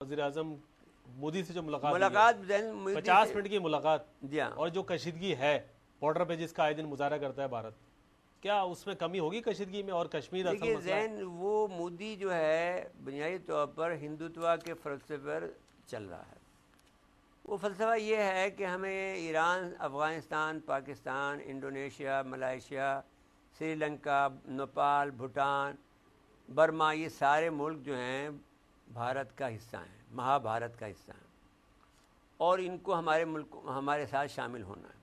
وزیر اعظم مودی سے جو ملاقات 50 منٹ کی ملاقات اور جو کشیدگی ہے بارڈر پہ جس کا آئے دن مظاہرہ کرتا ہے بھارت، کیا اس میں کمی ہوگی کشیدگی میں؟ اور کشمیر اصل مسئلہ ہے؟ وہ مودی جو ہے بنیادی طور پر ہندوتوا کے فلسفے پر چل رہا ہے. وہ فلسفہ یہ ہے کہ ہمیں Iran, Afghanistan, Pakistan, Indonesia, Malaysia, Sri Lanka, Nepal, Bhutan, Burma, یہ سارے ملک جو ہیں بھارت کا حصہ ہیں، مہا بھارت کا حصہ ہیں، اور ان کو ہمارے ملک ہمارے ساتھ شامل ہونا ہے.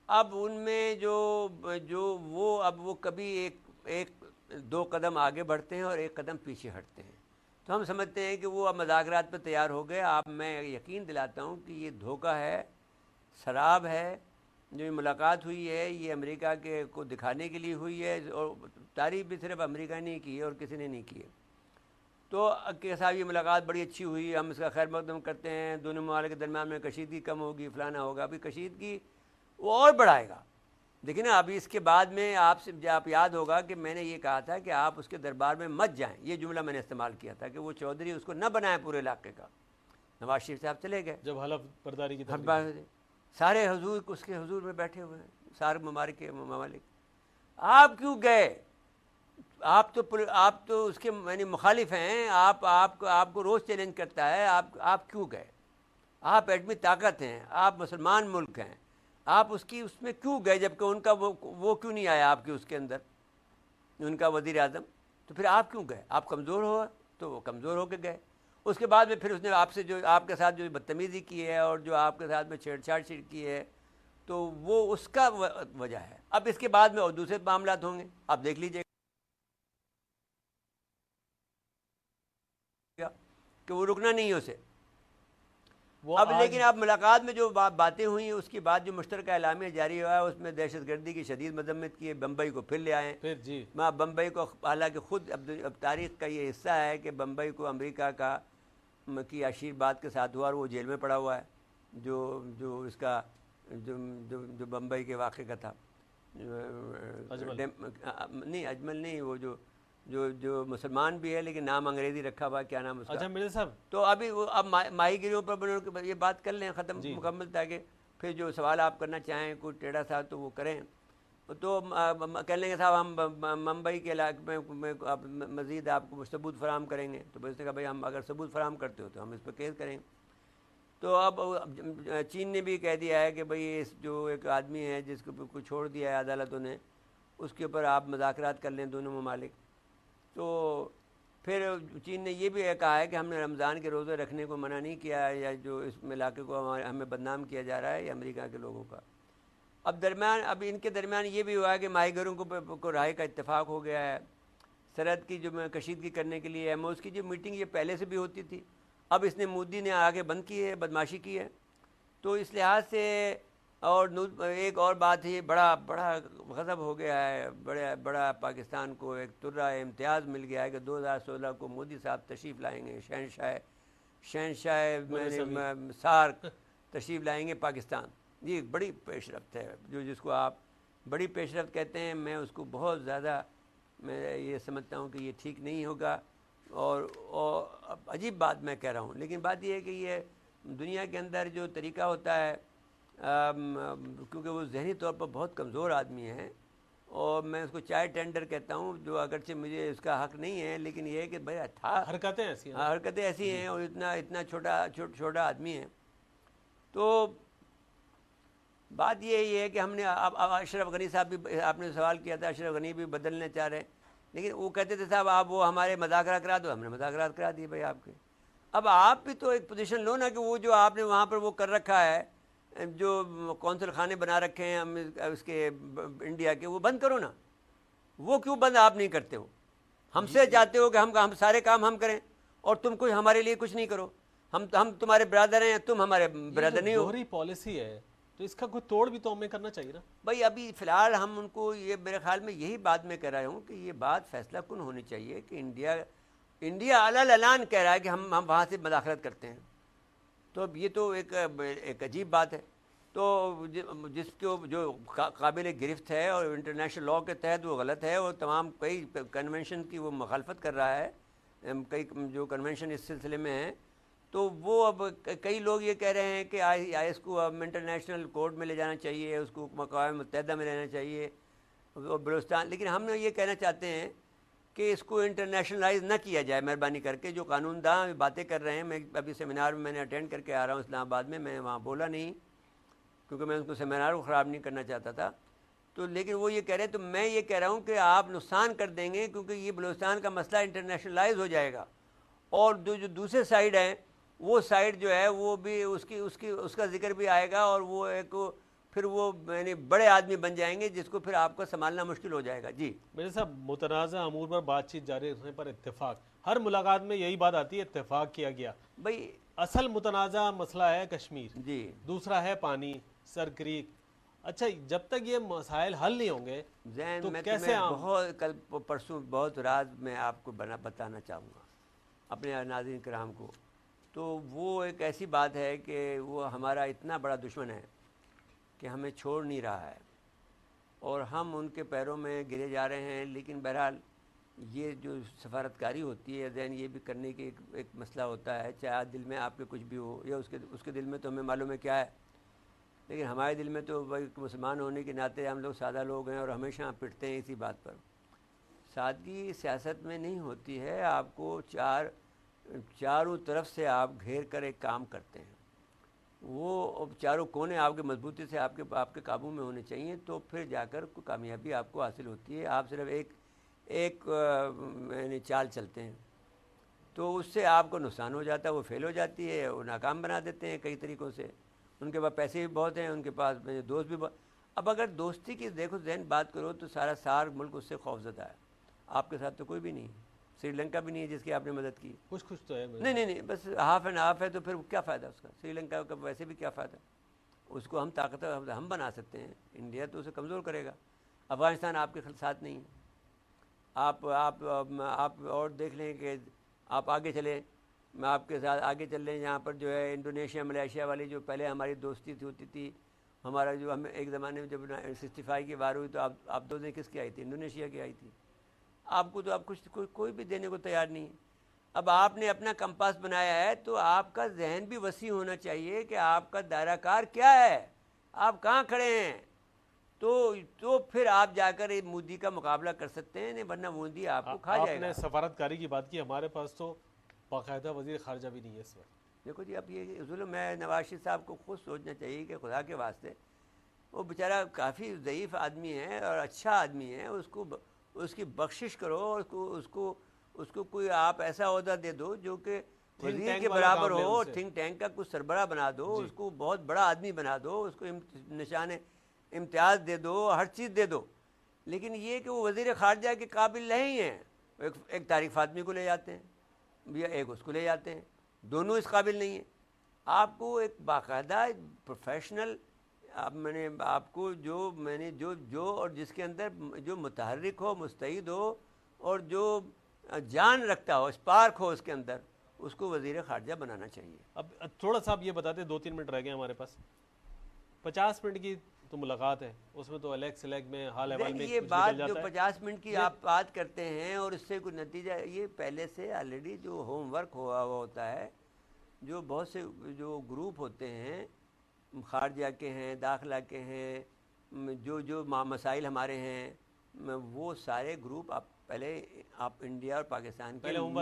اب ان میں وہ کبھی ایک دو قدم آگے بڑھتے ہیں اور ایک قدم پیچھے ہٹتے ہیں. تو ہم سمجھتے ہیں کہ وہ اب مذاکرات پہ تیار ہو گئے. اب میں یقین دلاتا ہوں کہ یہ دھوکہ ہے، شراب ہے. جو یہ ملاقات ہوئی ہے یہ امریکہ کے کو دکھانے کے لیے ہوئی ہے، اور تعریف بھی صرف امریکہ نے کی ہے اور کسی نے نہیں کی ہے. تو کہ صاحب یہ ملاقات بڑی اچھی ہوئی، ہم اس کا خیر مقدم کرتے ہیں، دونوں ممالک کے درمیان میں کشیدگی کم ہوگی، فلانا ہوگا. ابھی کشیدگی وہ اور بڑھائے گا. لیکن ابھی اس کے بعد میں آپ یاد ہوگا کہ میں نے یہ کہا تھا کہ آپ اس کے دربار میں مت جائیں. یہ جملہ میں نے استعمال کیا تھا کہ وہ چودھری اس کو نہ بنائیں پورے علاقے کا. نواز شریف صاحب چلے گئے جب حلف برداری کی سارے حضور اس کے حضور میں بیٹھے ہوئے ہیں، سارے ممالک. آپ کیوں گئے؟ آپ تو اس کے مخالف ہیں. آپ کو روز چیلنج کرتا ہے. آپ کیوں گئے؟ آپ ایٹمی طاقت ہیں، آپ مسلمان ملک ہیں، آپ اس میں کیوں گئے؟ جبکہ ان کا وہ کیوں نہیں آیا آپ کے اس کے اندر، ان کا وزیر اعظم؟ تو پھر آپ کیوں گئے؟ آپ کمزور ہو تو وہ کمزور ہو کے گئے. اس کے بعد میں پھر اس نے آپ کے ساتھ جو بدتمیزی کی ہے اور جو آپ کے ساتھ میں چھیڑ چھاڑ کی ہے، تو وہ اس کا وجہ ہے. اب اس کے بعد میں اور دوسرے معاملات ہوں گے، آپ دیکھ لیجیے گا کہ وہ رکنا نہیں ہے اسے. لیکن اب ملاقات میں جو باتیں ہوئی ہیں اس کی بعد جو مشترکہ اعلامیہ جاری ہوا ہے اس میں دہشت گردی کی شدید مذمت کی ہے. بمبئی کو پھر لے آئے. بمبئی کو حالانکہ خود اب تاریخ کا یہ حصہ ہے کہ بمبئی کو امریکہ کی آشیرواد کے ساتھ ہوا اور وہ جیل میں پڑا ہوا ہے. جو اس کا جو بمبئی کے واقعے کا تھا، نہیں اجمل نہیں، وہ جو مسلمان بھی ہے لیکن نام انگریزی رکھا ہوا، کیا نام اس کا؟ اچھا مرزا صاحب. تو ابھی اب ماہی گیروں پر یہ بات کر لیں ختم مکمل، تاکہ پھر جو سوال آپ کرنا چاہیں کوئی ٹیڑھا صاحب تو وہ کریں. تو کہہ لیں گے صاحب ہم ممبئی کے علاقے میں مزید آپ کو ثبوت فراہم کریں گے. تو بس نے کہا بھائی ہم اگر ثبوت فراہم کرتے ہو تو ہم اس پہ کیس کریں گے. تو اب چین نے بھی کہہ دیا ہے کہ بھائی جو ایک آدمی ہے جس کو چھوڑ دیا ہے عدالتوں نے، اس کے اوپر آپ مذاکرات کر لیں دونوں ممالک. تو پھر چین نے یہ بھی کہا ہے کہ ہم نے رمضان کے روزے رکھنے کو منع نہیں کیا ہے، یا جو اس علاقے کو ہمیں بدنام کیا جا رہا ہے یہ امریکہ کے لوگوں کا. اب ان کے درمیان یہ بھی ہوا ہے کہ ماہی گیروں کو رہائی کا اتفاق ہو گیا ہے. سرحد کی جو کشیدگی کرنے کے لیے ایموز کی جو میٹنگ یہ پہلے سے بھی ہوتی تھی، اب اس نے مودی نے آگے بند کی ہے، بدماشی کی ہے. تو اس لحاظ سے اور ایک اور بات ہے، بڑا غضب ہو گیا ہے، بڑا پاکستان کو ایک ترہ امتیاز مل گیا ہے کہ 2016 کو مودی صاحب تشریف لائیں گے، شہنشاہ سارک تشریف لائیں گے پاکستان. یہ ایک بڑی پیش رفت ہے، جس کو آپ بڑی پیش رفت کہتے ہیں. میں اس کو بہت زیادہ میں یہ سمجھتا ہوں کہ یہ ٹھیک نہیں ہوگا. اور عجیب بات میں کہہ رہا ہوں، لیکن بات یہ ہے کہ یہ دنیا کے اندر جو طریقہ ہوتا ہے، کیونکہ وہ ذہنی طور پر بہت کمزور آدمی ہے، اور میں اس کو چائے ٹینڈر کہتا ہوں، جو اگرچہ مجھے اس کا حق نہیں ہے، لیکن یہ ہے کہ بھائی حرکتیں ایسی ہیں اور اتنا چھوٹا آدمی ہے. تو بات یہی ہے کہ ہم نے اب اشرف غنی صاحب بھی، آپ نے سوال کیا تھا، اشرف غنی بھی بدلنے چاہ رہے ہیں، لیکن وہ کہتے تھے صاحب آپ وہ ہمارے مذاکرات کرا دو. ہم نے مذاکرات کرا دیے بھائی آپ کے. اب آپ بھی تو ایک پوزیشن لو نا کہ وہ جو آپ نے وہاں پر وہ کر رکھا ہے، جو قونصل خانے بنا رکھے ہیں ہم اس کے انڈیا کے، وہ بند کرو نا. وہ کیوں بند آپ نہیں کرتے ہو؟ ہم سے چاہتے ہو کہ ہم سارے کام ہم کریں اور تم کوئی ہمارے لیے کچھ نہیں کرو. ہم تمہارے برادر ہیں، تم ہمارے برادر نہیں ہو. دوہری پالیسی ہے تو اس کا کوئی توڑ بھی تو ہمیں کرنا چاہیے نا بھائی. ابھی فی الحال ہم ان کو یہ، میرے خیال میں یہی بات میں کہہ رہا ہوں کہ یہ بات فیصلہ کن ہونی چاہیے کہ انڈیا اعلان کہہ رہا ہے کہ ہم وہاں سے مداخلت کرتے ہیں. تو اب یہ تو ایک عجیب بات ہے. تو جس کو جو قابل گرفت ہے اور انٹرنیشنل لاء کے تحت وہ غلط ہے، اور کئی کنونشن کی وہ مخالفت کر رہا ہے. کئی جو کنونشن اس سلسلے میں ہیں تو وہ اب کئی لوگ یہ کہہ رہے ہیں کہ IS کو اب انٹرنیشنل کورٹ میں لے جانا چاہیے، اس کو اقوام متحدہ میں لینا چاہیے اور بلوچستان، لیکن ہم یہ کہنا چاہتے ہیں کہ اس کو انٹرنیشنلائز نہ کیا جائے مہربانی کر کے. جو قانون داں باتیں کر رہے ہیں، میں ابھی سیمینار میں نے اٹینڈ کر کے آ رہا ہوں اسلام آباد میں وہاں بولا نہیں کیونکہ میں ان کو سیمینار کو خراب نہیں کرنا چاہتا تھا. تو لیکن وہ یہ کہہ رہے ہیں، تو میں یہ کہہ رہا ہوں کہ آپ نقصان کر دیں گے کیونکہ یہ بلوچستان کا مسئلہ انٹرنیشنلائز ہو جائے گا، اور جو دوسرے سائڈ ہیں وہ سائڈ جو ہے وہ بھی اس کا ذکر بھی آئے گا، اور وہ ایک پھر وہ یعنی بڑے آدمی بن جائیں گے جس کو پھر آپ کو سنبھالنا مشکل ہو جائے گا. جی میرے صاحب، متنازع امور پر بات چیت جاری رکھنے پر اتفاق، ہر ملاقات میں یہی بات آتی ہے اتفاق کیا گیا. بھائی اصل متنازع مسئلہ ہے کشمیر، جی دوسرا ہے پانی، سر کریک. اچھا، جب تک یہ مسائل حل نہیں ہوں گے ذہن تو میں کیسے بہت کل پرسوں بہت راز میں آپ کو بتانا چاہوں گا اپنے ناظرین کرام کو. تو وہ ایک ایسی بات ہے کہ وہ ہمارا اتنا بڑا دشمن ہے کہ ہمیں چھوڑ نہیں رہا ہے اور ہم ان کے پیروں میں گرے جا رہے ہیں. لیکن بہرحال یہ جو سفارتکاری ہوتی ہے ذہن یہ بھی کرنے کی ایک مسئلہ ہوتا ہے، چاہے دل میں آپ کے کچھ بھی ہو یا اس کے دل میں تو ہمیں معلوم ہے کیا ہے، لیکن ہمارے دل میں تو مسلمان ہونے کے ناطے ہم لوگ سادہ لوگ ہیں اور ہمیشہ پٹتے ہیں اسی بات پر. سادگی سیاست میں نہیں ہوتی ہے، آپ کو چاروں طرف سے آپ گھیر کر ایک کام کرتے ہیں، وہ چاروں کونے آپ کے مضبوطی سے آپ کے قابو میں ہونے چاہیے، تو پھر جا کر کامیابی آپ کو حاصل ہوتی ہے. آپ صرف ایک یعنی چال چلتے ہیں تو اس سے آپ کو نقصان ہو جاتا ہے، وہ فیل ہو جاتی ہے، وہ ناکام بنا دیتے ہیں کئی طریقوں سے. ان کے پاس پیسے بھی بہت ہیں، ان کے پاس دوست بھی بہت. اب اگر دوستی کی دیکھو ذہن بات کرو تو سارا ملک اس سے خوفزدہ ہے. آپ کے ساتھ تو کوئی بھی نہیں، سری لنکا بھی نہیں ہے جس کی آپ نے مدد کی. کچھ تو ہے نہیں بس ہاف اینڈ ہاف ہے. تو پھر کیا فائدہ اس کا؟ سری لنکا کا ویسے بھی کیا فائدہ؟ اس کو ہم طاقتور ہم بنا سکتے ہیں، انڈیا تو اسے کمزور کرے گا. افغانستان آپ کے ساتھ نہیں ہے. آپ اور دیکھ لیں کہ آپ آگے چلیں، میں آپ کے ساتھ آگے چل رہے ہیں. یہاں پر جو ہے انڈونیشیا ملیشیا والی جو پہلے ہماری دوستی ہوتی تھی، ہمارا جو ہم ایک زمانے میں جب 65 کی وار ہوئی تو آپ دو دن کس کی آئی تھی؟ انڈونیشیا کی آئی تھی. آپ کو تو آپ کچھ کوئی بھی دینے کو تیار نہیں. اب آپ نے اپنا کمپاس بنایا ہے تو آپ کا ذہن بھی وسیع ہونا چاہیے کہ آپ کا دائرہ کار کیا ہے، آپ کہاں کھڑے ہیں. تو پھر آپ جا کر مودی کا مقابلہ کر سکتے ہیں، ورنہ مودی آپ کو کھا جائے گا. آپ نے سفارتکاری کی بات کی، ہمارے پاس تو باقاعدہ وزیر خارجہ بھی نہیں ہے اس وقت. دیکھو جی، اب یہ ظلم ہے. نواز شریف صاحب کو خود سوچنا چاہیے کہ خدا کے واسطے وہ بیچارہ کافی ضعیف آدمی ہے اور اچھا آدمی ہے، اس کی بخشش کرو، اور اس کو کوئی آپ ایسا عہدہ دے دو جو کہ وزیر کے برابر ہو، تھنک ٹینک کا کچھ سربراہ بنا دو، اس کو بہت بڑا آدمی بنا دو، اس کو نشان امتیاز دے دو، ہر چیز دے دو. لیکن یہ کہ وہ وزیر خارجہ کے قابل نہیں ہیں. ایک طارق فاطمی کو لے جاتے ہیں یا ایک اس کو لے جاتے ہیں، دونوں اس قابل نہیں ہیں. آپ کو ایک باقاعدہ پروفیشنل میں نے آپ کو جو اور جس کے اندر جو متحرک ہو، مستعد ہو اور جو جان رکھتا ہو، اسپارک ہو اس کے اندر، اس کو وزیر خارجہ بنانا چاہیے. اب تھوڑا سا آپ یہ بتاتے، 2-3 منٹ رہ گئے ہمارے پاس. 50 منٹ کی تو ملاقات ہے، اس میں تو الیگ میں حال احوال میں یہ بات جو 50 منٹ کی آپ بات کرتے ہیں اور اس سے کوئی نتیجہ، یہ پہلے سے آلریڈی جو ہوم ورک ہوا ہوتا ہے، جو بہت سے جو گروپ ہوتے ہیں خارجہ کے ہیں، داخلہ کے ہیں، جو مسائل ہمارے ہیں، وہ سارے گروپ پہلے آپ انڈیا اور پاکستان کے ہوم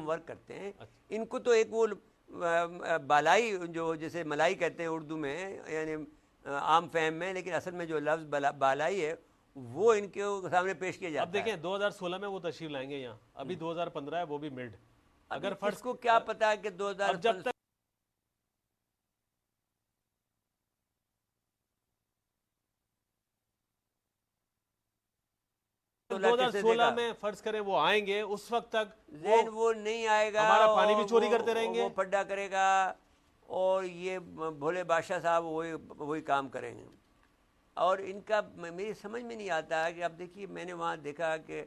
ورک کرتے ہیں. ان کو تو ایک وہ بالائی جو جسے ملائی کہتے ہیں اردو میں، یعنی عام فہم میں، لیکن اصل میں جو لفظ بالائی ہے وہ ان کے سامنے پیش کیا جاتا ہے. اب دیکھیں 2016 میں وہ تشریف لائیں گے یہاں، ابھی 2015 ہے، وہ بھی مڈ. اگر فرض کو کیا پتا ہے کہ 2016 میں فرض کریں وہ آئیں گے، اس وقت تک وہ نہیں آئے گا، ہمارا پانی بھی چوری کرتے رہیں گے، وہ پڈا کرے گا، اور یہ بھولے بادشاہ صاحب وہی کام کریں گے. اور ان کا میری سمجھ میں نہیں آتا کہ اب دیکھیے میں نے وہاں دیکھا کہ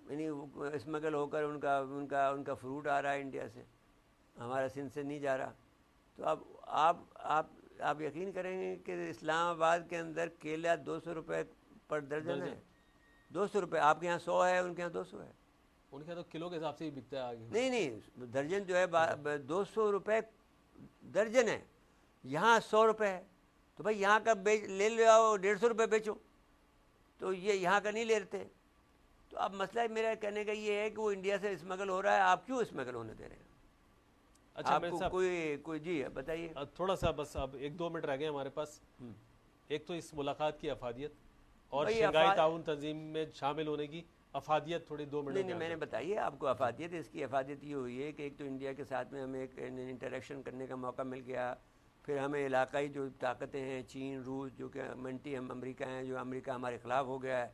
یعنی اسمگل ہو کر ان کا فروٹ آ رہا ہے انڈیا سے، ہمارا سندھ سے نہیں جا رہا. تو اب آپ یقین کریں گے کہ اسلام آباد کے اندر کیلا 200 روپے پر درجن ہے. 200 روپے. آپ کے یہاں 100 ہے، ان کے یہاں 200 ہے. ان کے تو کلو کے حساب سے ہی بکتا ہے آگے. نہیں درجن جو ہے 200 روپے درجن ہے, یہاں 100 روپے ہے. تو بھائی یہاں کا لے لو 150 روپے بیچو, تو یہ یہاں کا نہیں لے لیتے. تو اب مسئلہ میرا کہنے کا یہ ہے کہ وہ انڈیا سے اسمگل ہو رہا ہے, آپ کیوں اسمگل ہونے دے رہے ہیں؟ اچھا آپ کو کوئی جی بتائیے. تھوڑا سا بس اب 1-2 منٹ رہ گئے ہمارے پاس. ایک تو اس ملاقات کی افادیت اور شنگھائی تعاون تنظیم میں شامل ہونے کی افادیت, تھوڑی 2 منٹ. نہیں میں نے بتائیے آپ کو افادیت. اس کی افادیت یہ ہوئی ہے کہ ایک تو انڈیا کے ساتھ میں ہمیں ایک انٹریکشن کرنے کا موقع مل گیا. پھر ہمیں علاقائی جو طاقتیں ہیں, چین, روس, جو کہ منٹی ہم امریکہ ہیں, جو امریکہ ہمارے خلاف ہو گیا ہے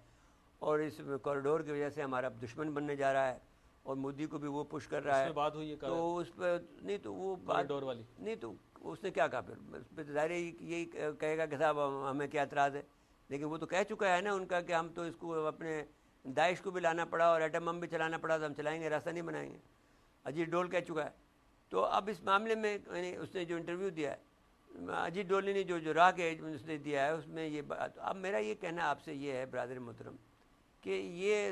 اور اس کوریڈور کی وجہ سے ہمارا دشمن بننے جا رہا ہے, اور مودی کو بھی وہ پش کر رہا ہے. بات ہوئی ہے تو اس پہ نہیں, تو وہ کوریڈور والی نہیں, تو اس نے کیا کہا پھر؟ اس پہ ظاہر یہی کہے گا کہ صاحب ہمیں کیا اعتراض ہے. لیکن وہ تو کہہ چکا ہے نا ان کا کہ ہم تو اس کو اپنے داعش کو بھی لانا پڑا اور ایٹم بم بھی چلانا پڑا تو ہم چلائیں گے, راستہ نہیں بنائیں گے. اجیت ڈول کہہ چکا ہے. تو اب اس معاملے میں اس نے جو انٹرویو دیا ہے, اجیت ڈول نے جو راہ کے اس نے دیا ہے, اس میں یہ بات. اب میرا یہ کہنا آپ سے یہ ہے برادر محترم کہ یہ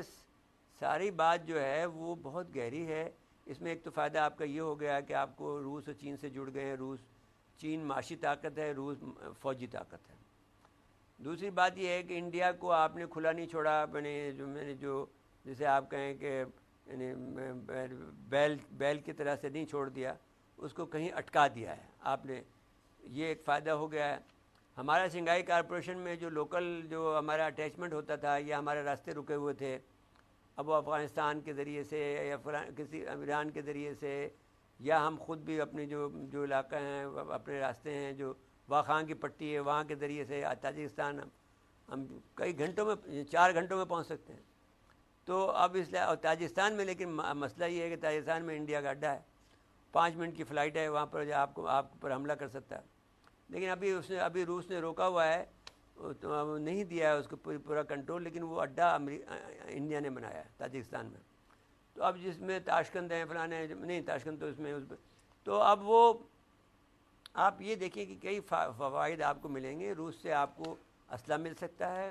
ساری بات جو ہے وہ بہت گہری ہے. اس میں ایک تو فائدہ آپ کا یہ ہو گیا کہ آپ کو روس اور چین سے جڑ گئے ہیں. چین معاشی طاقت ہے, روس فوجی طاقت ہے. دوسری بات یہ ہے کہ انڈیا کو آپ نے کھلا نہیں چھوڑا. میں نے جو جسے آپ کہیں کہ یعنی بیل کی طرح سے نہیں چھوڑ دیا, اس کو کہیں اٹکا دیا ہے آپ نے. یہ ایک فائدہ ہو گیا ہے. ہمارا شنگھائی کارپوریشن میں جو لوکل جو ہمارا اٹیچمنٹ ہوتا تھا یا ہمارے راستے رکے ہوئے تھے, اب وہ افغانستان کے ذریعے سے یا کسی ایران کے ذریعے سے, یا ہم خود بھی اپنے جو علاقہ ہیں, اپنے راستے ہیں, جو واخان کی پٹی ہے وہاں کے ذریعے سے تاجکستان ہم کئی گھنٹوں میں 4 گھنٹوں میں پہنچ سکتے ہیں. تو اب اس لیے تاجکستان میں, لیکن مسئلہ یہ ہے کہ تاجکستان میں انڈیا کا اڈا ہے, 5 منٹ کی فلائٹ ہے, وہاں پر آپ پر حملہ کر سکتا ہے. لیکن ابھی روس نے روکا ہوا ہے, تو نہیں دیا ہے اس کو پورا کنٹرول, لیکن وہ اڈا انڈیا نے بنایا ہے تاجکستان میں. تو اب جس میں تاشقند ہیں فلانے, نہیں تاشقند تو اس میں تو اب وہ آپ یہ دیکھیں کہ کئی فوائد آپ کو ملیں گے. روس سے آپ کو اسلحہ مل سکتا ہے,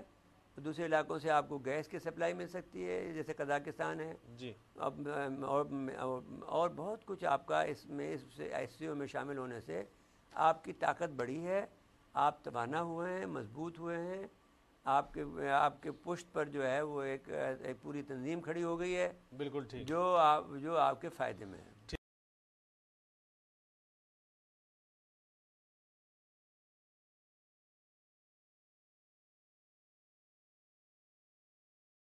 دوسرے علاقوں سے آپ کو گیس کی سپلائی مل سکتی ہے جیسے قزاقستان ہے جی. اب اور بہت کچھ آپ کا اس میں SCO میں شامل ہونے سے آپ کی طاقت بڑھی ہے, آپ توانا ہوئے ہیں, مضبوط ہوئے ہیں. آپ کے پشت پر جو ہے وہ ایک پوری تنظیم کھڑی ہو گئی ہے, بالکل ٹھیک, جو آپ کے فائدے میں ہے.